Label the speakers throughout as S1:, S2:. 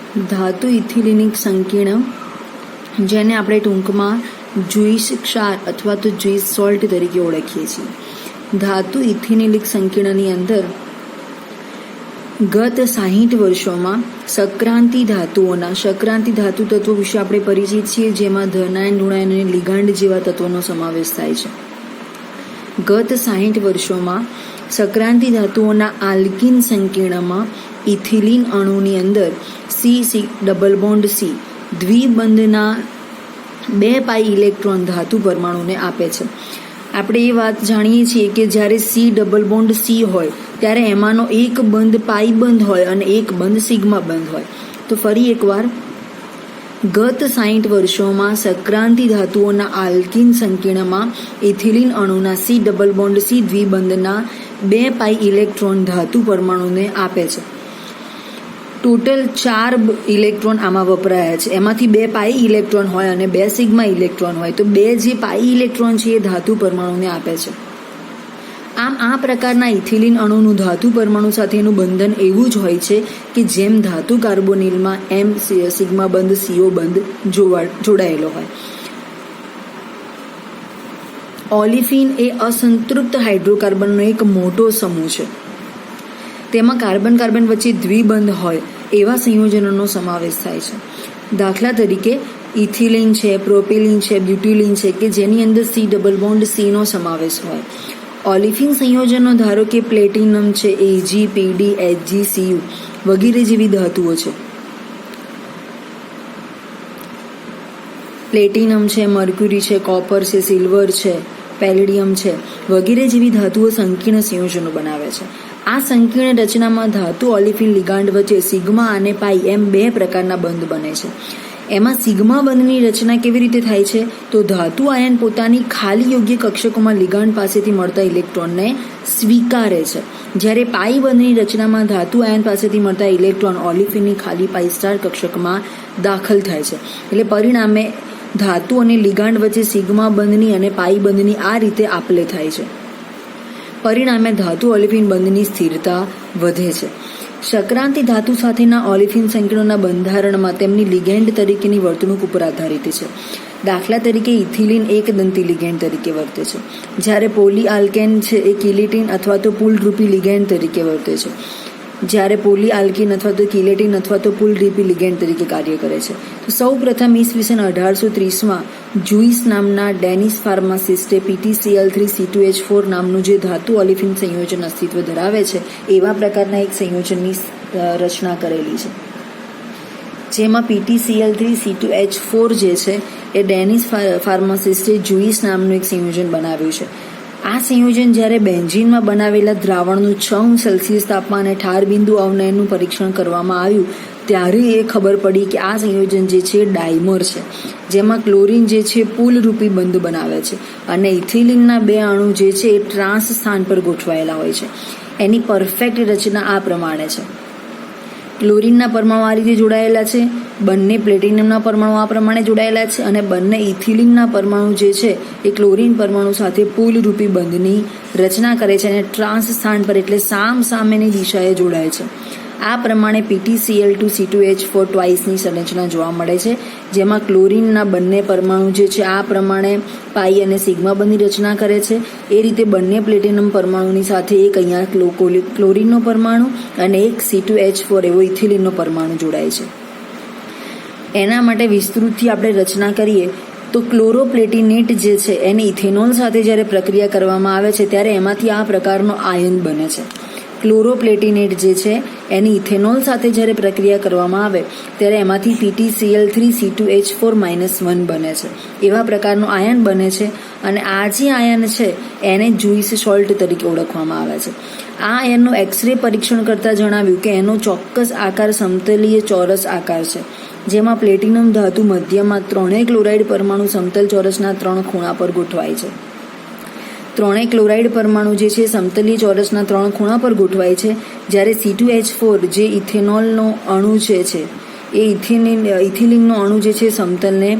S1: ધાતુ ઇથિલિનિક સંકીર્ણ, જેને આપણે ટૂંકમાં જ્યુઇસ ક્ષાર અથવા તો જ્યુઇસ સોલ્ટ તરીકે ઓળખીએ છીએ. ધાતુ ઇથિલિનિક સંકીર્ણની અંદર ગત 60 વર્ષોમાં સક્રાંતિ ધાતુ તત્વો વિશે આપણે પરિચિત છીએ, જેમાં ધનાયન, ઋણાયન અને લિગાન્ડ જેવા તત્વોનો સમાવેશ થાય છે. ગત 60 વર્ષોમાં સક્રાંતિ ધાતુઓના આલ્કીન સંકીર્ણમાં ઇથિલિન અણુની અંદર ડબલ બોન્ડ સી દ્વિબંધના 2 પાઈ ઇલેક્ટ્રોન ધાતુ પરમાણુને આપે છે. આપણે એ વાત જાણીએ છીએ કે જ્યારે સી ડબલ બોન્ડ સી હોય ત્યારે એમાંનો એક બંધ પાઈ બંધ હોય અને એક બંધ સિગ્મા બંધ હોય. તો ફરી એકવાર, ગત 60 વર્ષોમાં સક્રાંતિ ધાતુઓના આલ્કીન સંકીર્ણમાં ઇથિલિન અણુના સી ડબલ બોન્ડ સી દ્વિબંધના 2 પાઈ ઇલેક્ટ્રોન ધાતુ પરમાણુને આપે છે. ટોટલ 4 ઇલેક્ટ્રોન આમાં વપરાયા છે. એમાંથી 2 પાઈ ઇલેક્ટ્રોન હોય અને 2 સિગ્મા ઇલેક્ટ્રોન હોય. તો 2 જે પાઈ ઇલેક્ટ્રોન છે એ ધાતુ પરમાણુને આપે છે. આમ આ પ્રકારના ઇથિલિન અણુનું ધાતુ પરમાણુ સાથેનું બંધન એવું જ હોય છે કે જેમ ધાતુ કાર્બોનિલમાં એમ સિગ્મા બંધ સીઓ બંધ જોડાયેલો હોય. ઓલિફિન એ અસંતૃપ્ત હાઇડ્રોકાર્બનનો એક મોટો સમૂહ છે. તેમાં કાર્બન વચ્ચે દ્વિબંધ હોય એવા સંયોજનોનો સમાવેશ થાય છે. દાખલા તરીકે ઇથિલિન છે, પ્રોપિલિન છે, બ્યુટિલિન છે કે જેની અંદર સી ડબલ બોન્ડ સીનો સમાવેશ હોય. ઓલિફિન સંયોજનો ધારો કે પ્લેટિનમ છે, એજી, પીડી, એચજી, સીયુ વગેરે જેવી ધાતુઓ છે. પ્લેટિનમ છે, મર્ક્યુરી છે, કોપર છે, સિલ્વર છે, પેલેડિયમ છે વગેરે જેવી ધાતુઓ સંકીર્ણ સંયોજનો બનાવે છે. આ સંકીર્ણ રચનામાં ધાતુ ઓલિફિન લિગાન્ડ વચ્ચે સિગ્મા અને પાઈ એમ 2 પ્રકારના બંધ બને છે. એમાં સિગ્મા બંધની રચના કેવી રીતે થાય છે? તો ધાતુ આયન પોતાની ખાલી યોગ્ય કક્ષકોમાં લિગાન્ડ પાસેથી મળતા ઇલેક્ટ્રોનને સ્વીકારે છે, જ્યારે પાઈ બંધની રચનામાં ધાતુ આયન પાસેથી મળતા ઇલેક્ટ્રોન ઓલિફિનની ખાલી પાઈ સ્ટાર કક્ષકમાં દાખલ થાય છે. એટલે પરિણામે ધાતુ અને લિગાન્ડ વચ્ચે સિગ્મા બંધની અને પાઈ બંધની આ રીતે આપલે થાય છે. પરિણામે ધાતુ ઓલિફિન બંધની સ્થિરતા વધે છે. સક્રાંતિ ધાતુ સાથેના ઓલિફિન સંકીર્ણોના બંધારણમાં તેમની લિગેન્ડ તરીકેની વર્તણૂક ઉપર આધારિત છે. દાખલા તરીકે ઇથિલિન એકદંતી લિગેન્ડ તરીકે વર્તે છે, જ્યારે પોલીઆલ્કેન છે એ કિલેટિન અથવા તો પુલરૂપી લિગેન્ડ તરીકે વર્તે છે, જ્યારે પોલીઆલ્કિન અથવા તો કિલેટિન અથવા તો પુલરૂપી લિગેન્ડ તરીકે કાર્ય કરે છે. તો સૌ પ્રથમ ઈસવીસન 1830માં જ્યુઇસ નામના ડેનિશ ફાર્માસિસ્ટે PTCl3C2H4 નામનું જે ધાતુ ઓલિફિન સંયોજન અસ્તિત્વ ધરાવે છે એવા પ્રકારના એક સંયોજનની રચના કરેલી છે, જેમાં PTCl3C2H4 જે છે એ ડેનિશ ફાર્માસિસ્ટે જ્યુઇસ નામનું એક સંયોજન બનાવ્યું છે. આ સંયોજન જ્યારે બેન્ઝીનમાં બનાવેલા દ્રાવણનું 6°C તાપમાને ઠાર બિંદુ અવનયનનું પરીક્ષણ કરવામાં આવ્યું ત્યારે એ ખબર પડી કે આ સંયોજન જે છે ડાયમર છે, જેમાં ક્લોરીન જે છે પુલરૂપી બંધ બનાવે છે અને ઇથિલિનના 2 અણુ જે છે એ ટ્રાન્સ સ્થાન પર ગોઠવાયેલા હોય છે. એની પરફેક્ટ રચના આ પ્રમાણે છે. ક્લોરીનના પરમાણુ આ રીતે જોડાયેલા છે, બંને પ્લેટિનમના પરમાણુ આ પ્રમાણે જોડાયેલા છે અને બંને ઇથિલિનના પરમાણુ જે છે એ ક્લોરીન પરમાણુ સાથે પુલરૂપી બંધની રચના કરે છે અને ટ્રાન્સ સ્થાન પર એટલે સામેની દિશાએ જોડાય છે. આ પ્રમાણે PTCl2C2H4 ટ્વાઇસની સંરચના જોવા મળે છે, જેમાં ક્લોરીનના બંને પરમાણુ જે છે આ પ્રમાણે પાઈ અને સિગ્મા બંધની રચના કરે છે. એ રીતે બંને પ્લેટિનમ પરમાણુની સાથે એક અહીંયા ક્લોરીનનો પરમાણુ અને એક C2H4 એવો ઇથિલિનનો પરમાણુ જોડાય છે. એના માટે વિસ્તૃતથી આપણે રચના કરીએ તો ક્લોરોપ્લેટિનેટ જે છે એને ઇથેનોલ સાથે જ્યારે પ્રક્રિયા કરવામાં આવે છે ત્યારે એમાંથી આ પ્રકારનો આયન બને છે. ક્લોરોપ્લેટિનેટ જે છે એની ઇથેનોલ સાથે જ્યારે પ્રક્રિયા કરવામાં આવે ત્યારે એમાંથી PTCl3C2H4 -1 બને છે. એવા પ્રકારનું આયન બને છે અને આ જે આયન છે એને જ્યુઇસ સોલ્ટ તરીકે ઓળખવામાં આવે છે. આ આયનનું એક્સરે પરીક્ષણ કરતાં જણાવ્યું કે એનો ચોક્કસ આકાર સમતલીય ચોરસ આકાર છે, જેમાં પ્લેટિનમ ધાતુ મધ્યમાં 3 ક્લોરાઇડ પરમાણુ સમતલ ચોરસના 3 ખૂણા પર ગોઠવાય છે. 3 ક્લોરાઇડ પરમાણુ જે છે સમતલીય ચોરસના 3 ખૂણા પર ગોઠવાય છે, જ્યારે C2H4 જે ઇથેનોલનો અણુ જે છે એ ઇથિલિનનો અણુ જે છે સમતલને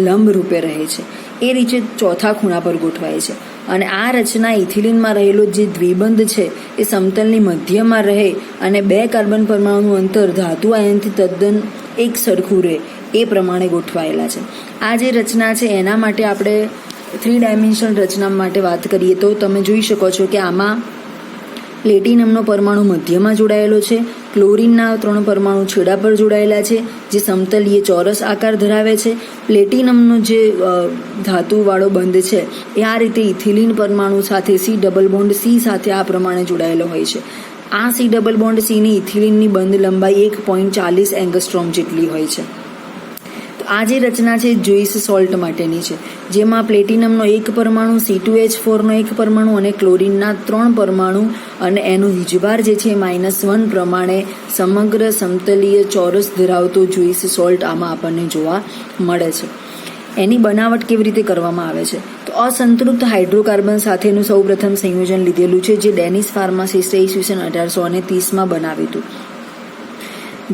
S1: લંબ રૂપે રહે છે. એ રીતે ચોથા ખૂણા પર ગોઠવાય છે. અને આ રચના ઇથિલિનમાં રહેલો જે દ્વિબંધ છે એ સમતલની મધ્યમાં રહે અને 2 કાર્બન પરમાણુનું અંતર ધાતુ આયનથી તદ્દન એક સરખું રહે એ પ્રમાણે ગોઠવાયેલા છે. આ જે રચના છે એના માટે આપણે 3 ડાયમેન્શનલ રચના માટે વાત કરીએ તો તમે જોઈ શકો છો કે આમાં પ્લેટિનમનો પરમાણુ મધ્યમાં જોડાયેલો છે, ક્લોરીનના 3 પરમાણુ છેડા પર જોડાયેલા છે જે સમતલીય ચોરસ આકાર ધરાવે છે. પ્લેટિનમનો જે ધાતુવાળો બંધ છે એ આ રીતે ઇથિલિન પરમાણુ સાથે C ડબલ બોન્ડ C સાથે આ પ્રમાણે જોડાયેલો હોય છે. આ C ડબલ બોન્ડ C ની ઇથિલિનની બંધ લંબાઈ 1.40 એંગસ્ટ્રોમ જેટલી હોય છે. આ જે રચના છે જોઈસ સોલ્ટ માટેની છે, જેમાં પ્લેટિનમનો 1 પરમાણુ, C2H4નો 1 પરમાણુ અને ક્લોરીનના 3 પરમાણુ અને એનું વીજભાર જે છે -1 પ્રમાણે સમગ્ર સમતલીય ચોરસ ધરાવતો જોઈસ સોલ્ટ આમાં આપણને જોવા મળે છે. એની બનાવટ કેવી રીતે કરવામાં આવે છે તો અસંતૃપ્ત હાઇડ્રોકાર્બન સાથેનું સૌપ્રથમ સંયોજન લીધેલું છે જે ડેનિસ ફાર્માસિસ્ટે ઈસવીસન 1830માં બનાવ્યું હતું,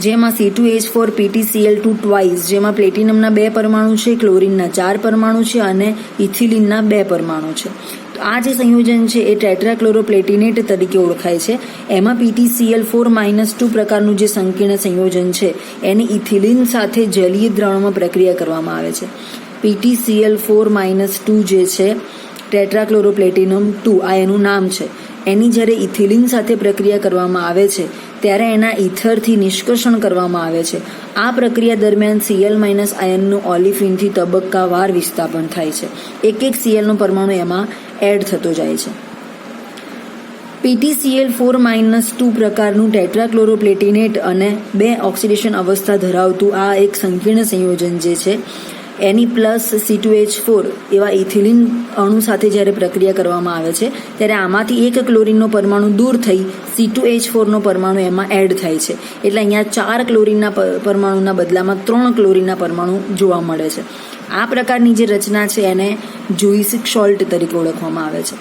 S1: જેમાં C2H4 PtCl2 ટ્વાઇસ, જેમાં પ્લેટિનમના 2 પરમાણુ છે, ક્લોરીનના 4 પરમાણુ છે અને ઇથિલિનના 2 પરમાણુ છે. તો આ જે સંયોજન છે એ ટેટ્રાક્લોરોપ્લેટિનેટ તરીકે ઓળખાય છે. એમાં PtCl4-2 પ્રકારનું જે સંકીર્ણ સંયોજન છે એની ઇથિલિન સાથે જલીય દ્રાવણમાં પ્રક્રિયા કરવામાં આવે છે. PtCl4-2 જે છે ટેટ્રાક્લોરોપ્લેટિનમ 2 આ એનું નામ છે. એની જ્યારે ઇથિલિન સાથે પ્રક્રિયા કરવામાં આવે છે ત્યારે એના ઇથરથી નિષ્કર્ષણ કરવામાં આવે છે. આ પ્રક્રિયા દરમિયાન Cl- આયનનું ઓલિફિનથી તબક્કાવાર વિસ્થાપન થાય છે. એક Clનો પરમાણુ એમાં એડ થતો જાય છે. PtCl4-2 પ્રકારનું ટેટ્રાક્લોરોપ્લેટિનેટ અને 2 ઓક્સિડેશન અવસ્થા ધરાવતું આ એક સંકીર્ણ સંયોજન જે છે એની પ્લસ C2H4 એવા ઇથિલિન અણુ સાથે જ્યારે પ્રક્રિયા કરવામાં આવે છે ત્યારે આમાંથી 1 ક્લોરીનનો પરમાણુ દૂર થઈ C2H4નો પરમાણુ એમાં એડ થાય છે. એટલે અહીંયા 4 ક્લોરીનના પરમાણુના બદલામાં 3 ક્લોરીનના પરમાણુ જોવા મળે છે. આ પ્રકારની જે રચના છે એને જોઈસ સોલ્ટ તરીકે ઓળખવામાં આવે છે.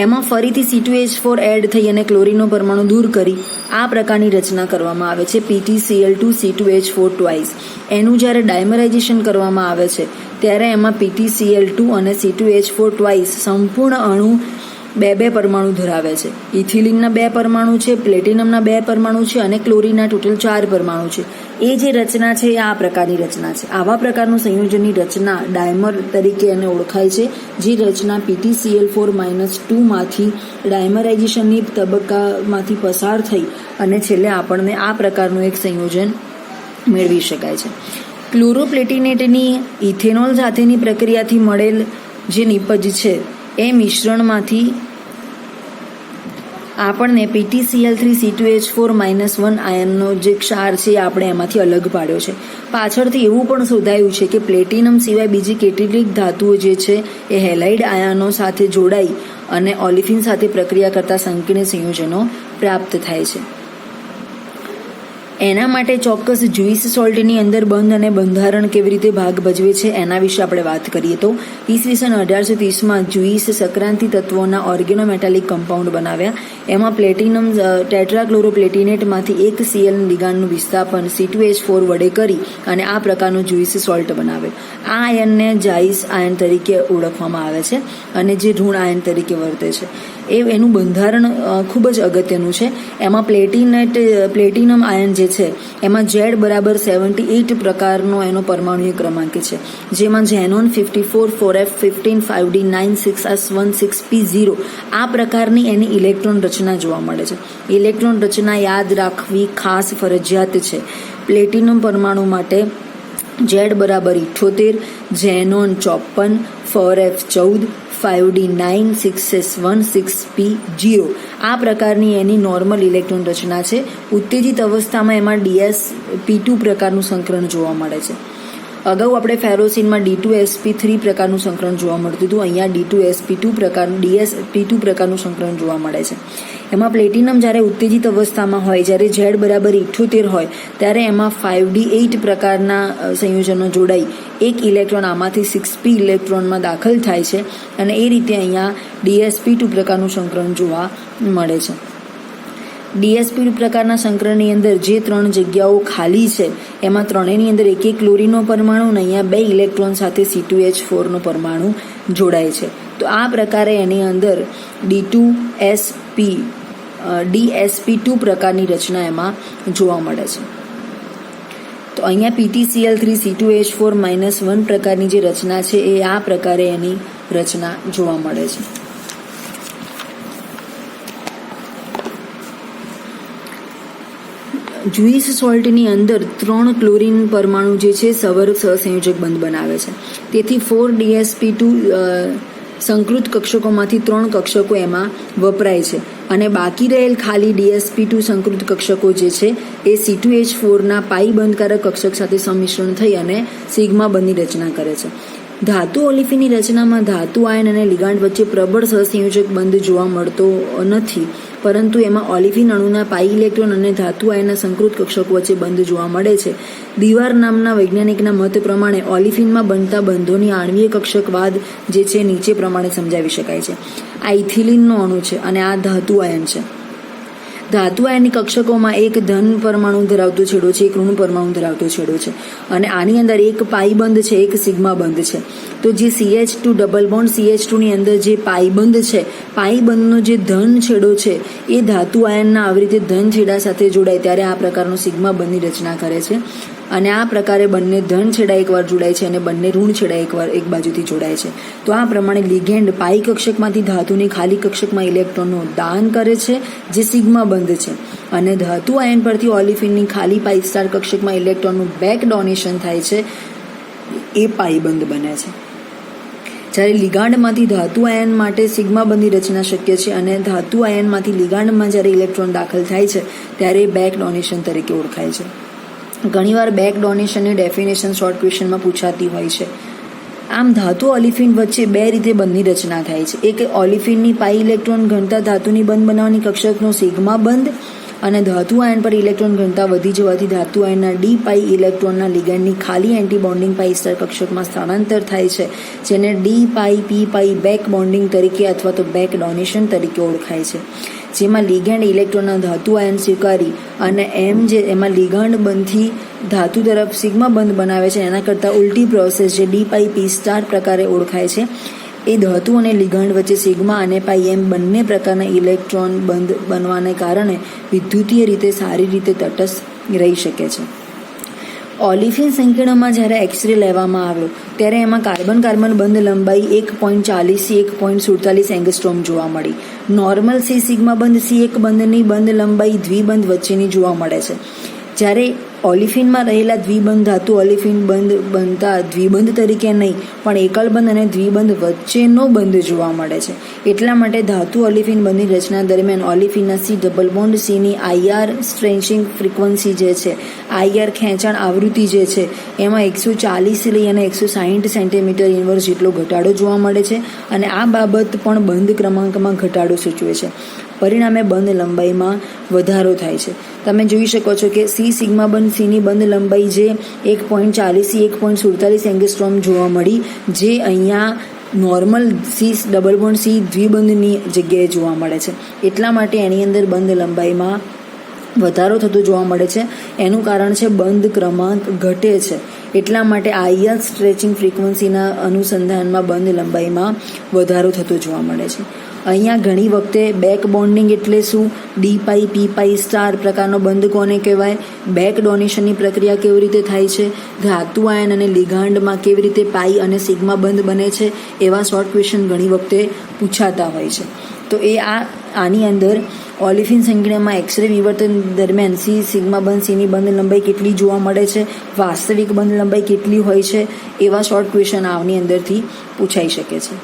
S1: એમાં ફરીથી C2H4 એડ થઈ અને ક્લોરીનનો પરમાણુ દૂર કરી આ પ્રકારની રચના કરવામાં આવે છે PtCl2 C2H4 ટ્વાઇસ. એનું જ્યારે ડાયમરાઇઝેશન કરવામાં આવે છે ત્યારે એમાં PtCl2 અને C2H4 ટ્વાઇસ સંપૂર્ણ અણુ 2 પરમાણુ ધરાવે છે. ઇથિલિનના 2 પરમાણુ છે, પ્લેટિનમના 2 પરમાણુ છે અને ક્લોરીનના ટોટલ 4 પરમાણુ છે. એ જે રચના છે એ આ પ્રકારની રચના છે. આવા પ્રકારનું સંયોજનની રચના ડાયમર તરીકે એને ઓળખાય છે, જે રચના PtCl4-2 માંથી ડાયમરાઇઝેશનની તબક્કામાંથી પસાર થઈ અને છેલ્લે આપણને આ પ્રકારનું એક સંયોજન મેળવી શકાય છે. ક્લોરોપ્લેટિનેટની ઇથેનોલ સાથેની પ્રક્રિયાથી મળેલ જે નિપજ છે એ મિશ્રણમાંથી આપણને PtCl3C2H4-1 આયનનો જે ક્ષાર છે એ આપણે એમાંથી અલગ પાડ્યો છે. પાછળથી એવું પણ શોધાયું છે કે પ્લેટિનમ સિવાય બીજી કેટલીક ધાતુઓ જે છે એ હેલાઇડ આયનો સાથે જોડાઈ અને ઓલિફિન સાથે પ્રક્રિયા કરતા સંકીર્ણ સંયોજનો પ્રાપ્ત થાય છે. એના માટે ચોક્કસ જોઈસ સોલ્ટની અંદર બંધ અને બંધારણ કેવી રીતે ભાગ ભજવે છે એના વિશે આપણે વાત કરીએ તો ઈસવીસન 1830માં જોઈસ સંક્રાંતિ તત્વોના ઓર્ગેનોમેટાલિક કમ્પાઉન્ડ બનાવ્યા. એમાં પ્લેટિનમ ટેટ્રાક્લોરોપ્લેટિનેટમાંથી 1 Cl લિગાન્ડનું વિસ્થાપન C2H4 વડે કરી અને આ પ્રકારનું જોઈસ સોલ્ટ બનાવે. આ આયનને જાઈસ આયન તરીકે ઓળખવામાં આવે છે અને જે ઋણ આયન તરીકે વર્તે છે. એનું બંધારણ ખૂબ જ અગત્યનું છે. એમાં પ્લેટિનમ આયન જે છે એમાં Z=78 પ્રકારનો એનો પરમાણુય ક્રમાંક છે, જેમાં xenon 54 4f15 5d9 6s1 6p0 આ પ્રકારની એની ઇલેક્ટ્રોન રચના જોવા મળે છે. ઇલેક્ટ્રોન રચના યાદ રાખવી ખાસ ફરજિયાત છે. પ્લેટિનમ પરમાણુ માટે Z=78, xenon 54, 4f14, 5d9 6s1 6p0 આ પ્રકારની એની નોર્મલ ઇલેક્ટ્રોન રચના છે. ઉત્તેજિત અવસ્થામાં એમાં dsp2 પ્રકારનું સંકરણ જોવા મળે છે. અગાઉ આપણે ફેરોસીનમાં D2sp3 પ્રકારનું સંકરણ જોવા મળતું હતું. અહીંયા dsp2 પ્રકારનું સંકરણ જોવા મળે છે. એમાં પ્લેટિનમ જ્યારે ઉત્તેજિત અવસ્થામાં હોય, જ્યારે Z=78 હોય ત્યારે એમાં 5d8 પ્રકારના સંયોજનો જોડાઈ એક ઇલેક્ટ્રોન આમાંથી 6p ઇલેક્ટ્રોનમાં દાખલ થાય છે અને એ રીતે અહીંયા dsp2 પ્રકારનું સંકરણ જોવા મળે છે. DsP2 પ્રકારના સંકરણની અંદર જે 3 જગ્યાઓ ખાલી છે એમાં ત્રણેયની અંદર એક ક્લોરીનનો પરમાણુ અને અહીંયા 2 ઇલેક્ટ્રોન સાથે C2H4નો પરમાણુ જોડાય છે. તો આ પ્રકારે એની અંદર DsP2 પ્રકારની રચના એમાં જોવા મળે છે. તો અહીંયા PtCl3C2H4-1 પ્રકારની જે રચના છે એ આ પ્રકારે એની રચના જોવા મળે છે. જ્યુઇસ સોલ્ટની અંદર 3 ક્લોરીન પરમાણુ જે છે સવર્ગ સહસંયોજક બંધ બનાવે છે. તેથી 4DsP2 સંકૃત કક્ષકોમાંથી 3 કક્ષકો એમાં વપરાય છે અને બાકી રહેલ ખાલી DsP2 સંકૃત કક્ષકો જે છે એ C2H4ના પાઈ બંધકારક કક્ષક સાથે સંમિશ્રણ થઈ અને સિગ્મા બંધની રચના કરે છે. ધાતુ ઓલિફિનની રચનામાં ધાતુ આયન અને લિગાન્ડ વચ્ચે પ્રબળ સહસંયોજક બંધ જોવા મળતો નથી, પરંતુ એમાં ઓલિફિન અણુના પાઈ ઇલેક્ટ્રોન અને ધાતુ આયનના સંકૃત કક્ષકો વચ્ચે બંધ જોવા મળે છે. દીવાર નામના વૈજ્ઞાનિકના મત પ્રમાણે ઓલિફિનમાં બનતા બંધોની આણ્વીય કક્ષકવાદ જે છે નીચે પ્રમાણે સમજાવી શકાય છે. આ ઇથિલિનનો અણુ છે અને આ ધાતુ આયન છે. ધાતુ આયનની કક્ષકોમાં એક ધન પરમાણુ ધરાવતો છેડો છે, એક ઋણ પરમાણુ ધરાવતો છેડો છે અને આની અંદર એક પાઈ બંધ છે, એક સિગ્મા બંધ છે. તો જે CH2 ડબલ બોન્ડ CH2 ની અંદર જે પાઈ બંધ છે, પાઈ બંધનો જે ધન છેડો છે એ ધાતુ આયનના આવી રીતે ધન છેડા સાથે જોડાય ત્યારે આ પ્રકારનો સિગ્મા બંધની રચના કરે છે અને આ પ્રકારે બંને ધન છેડા એકવાર જોડાય છે અને બંને ઋણ છેડા એકવાર એક બાજુથી જોડાય છે. તો આ પ્રમાણે લિગેન્ડ પાઈ કક્ષકમાંથી ધાતુની ખાલી કક્ષકમાં ઇલેક્ટ્રોનનું દાન કરે છે જે સિગ્મા બંધ છે અને ધાતુ આયન પરથી ઓલિફિનની ખાલી પાઈ સ્ટાર કક્ષકમાં ઇલેક્ટ્રોનનું બેક ડોનેશન થાય છે, એ પાઈ બંધ બને છે. જ્યારે લિગાન્ડમાંથી ધાતુ આયન માટે સિગ્મા બંધની રચના શક્ય છે અને ધાતુ આયનમાંથી લિગાન્ડમાં જ્યારે ઇલેક્ટ્રોન દાખલ થાય છે ત્યારે બેક ડોનેશન તરીકે ઓળખાય છે. ઘણીવાર બેક ડોનેશનની ડેફિનેશન શોર્ટ ક્વેશ્ચનમાં પૂછાતી હોય છે. આમ ધાતુ ઓલિફિન વચ્ચે 2 રીતે બંધની રચના થાય છે. એક ઓલિફિનની પાઈ ઇલેક્ટ્રોન ઘનતા ધાતુની બંધ બનાવવાની કક્ષકનો સિગ્મા બંધ અને ધાતુ આયન પર ઇલેક્ટ્રોન ઘનતા વધી જવાથી ધાતુ આયનના D પાઈ ઇલેક્ટ્રોનના લિગેન્ડની ખાલી એન્ટી બોન્ડિંગ પાઈ સ્ટાર કક્ષકમાં સ્થળાંતર થાય છે, જેને D પાઈ P પાઈ બેક બોન્ડિંગ તરીકે અથવા તો બેક ડોનેશન તરીકે ઓળખાય છે. જેમાં લિગેન્ડ ઇલેક્ટ્રોનના ધાતુ આયન સ્વીકારી અને એમાં લિગાન્ડ બંધથી ધાતુ તરફ સિગ્મા બંધ બનાવે છે. એના કરતાં ઉલટી પ્રોસેસ જે D પાઈ P સ્ટાર પ્રકારે ઓળખાય છે એ ધાતુ અને લિગાન્ડ વચ્ચે સિગ્મા અને પાઈ એમ બંને પ્રકારના ઇલેક્ટ્રોન બંધ બનવાને કારણે વિદ્યુતીય રીતે સારી રીતે તટસ્થ રહી શકે છે. ઓલિફિન સંકીર્ણમાં જ્યારે એક્સરે લેવામાં આવ્યો ત્યારે એમાં કાર્બન કાર્બન બંધ લંબાઈ 1.40 થી 1.47 એંગસ્ટ્રોમ જોવા મળી. નોર્મલ C સિગ્મા બંધ C1 બંધની બંધ લંબાઈ દ્વિબંધ વચ્ચેની જોવા મળે છે. જ્યારે ઓલિફિનમાં રહેલા દ્વિબંધ ધાતુ ઓલિફિન બંધ બનતા દ્વિબંધ તરીકે નહીં પણ એકલ બંધ અને દ્વિબંધ વચ્ચેનો બંધ જોવા મળે છે. એટલા માટે ધાતુ ઓલિફિન બંધની રચના દરમિયાન ઓલિફિનના C ડબલ બોન્ડ Cની IR સ્ટ્રેચિંગ ફ્રીક્વન્સી જે છે, IR ખેંચાણ આવૃત્તિ જે છે એમાં 140 લઈ અને 160 સેન્ટીમીટર ઇન્વર્સ જેટલો ઘટાડો જોવા મળે છે અને આ બાબત પણ બંધ ક્રમાંકમાં ઘટાડો સૂચવે છે. પરિણામે બંધ લંબાઈમાં વધારો થાય છે. તમે જોઈ શકો છો કે C સિગ્મા બંધ Cની બંધ લંબાઈ જે 1.40 થી 1.47 એંગસ્ટ્રોમ જોવા મળી, જે અહીંયા normal C double bond C દ્વિબંધની જગ્યાએ જોવા મળે છે. એટલા માટે એની અંદર બંધ લંબાઈમાં વધારો થતો જોવા મળે છે. એનું કારણ છે બંધ ક્રમાંક ઘટે છે. એટલા માટે IR સ્ટ્રેચિંગ ફ્રીક્વન્સીના અનુસંધાનમાં બંધ લંબાઈમાં વધારો થતો જોવા મળે છે. અહીંયા ઘણી વખતે બેક બોન્ડિંગ એટલે શું, D પાઈ P પાઈ સ્ટાર પ્રકારનો બંધ કોને કહેવાય, બેક ડોનેશનની પ્રક્રિયા કેવી રીતે થાય છે, ધાતુ આયન અને લિગાન્ડમાં કેવી રીતે પાઈ અને સિગ્મા બંધ બને છે, એવા શોર્ટ ક્વેશ્ચન ઘણી વખતે પૂછાતા હોય છે. તો એ આની અંદર ઓલિફિન સંકીર્ણમાં એક્સરે વિવર્તન દરમિયાન C સિગ્મા બંધ Cની બંધ લંબાઈ કેટલી જોવા મળે છે, વાસ્તવિક બંધ લંબાઈ કેટલી હોય છે, એવા શોર્ટ ક્વેશ્ચન આની અંદરથી પૂછાઈ શકે છે.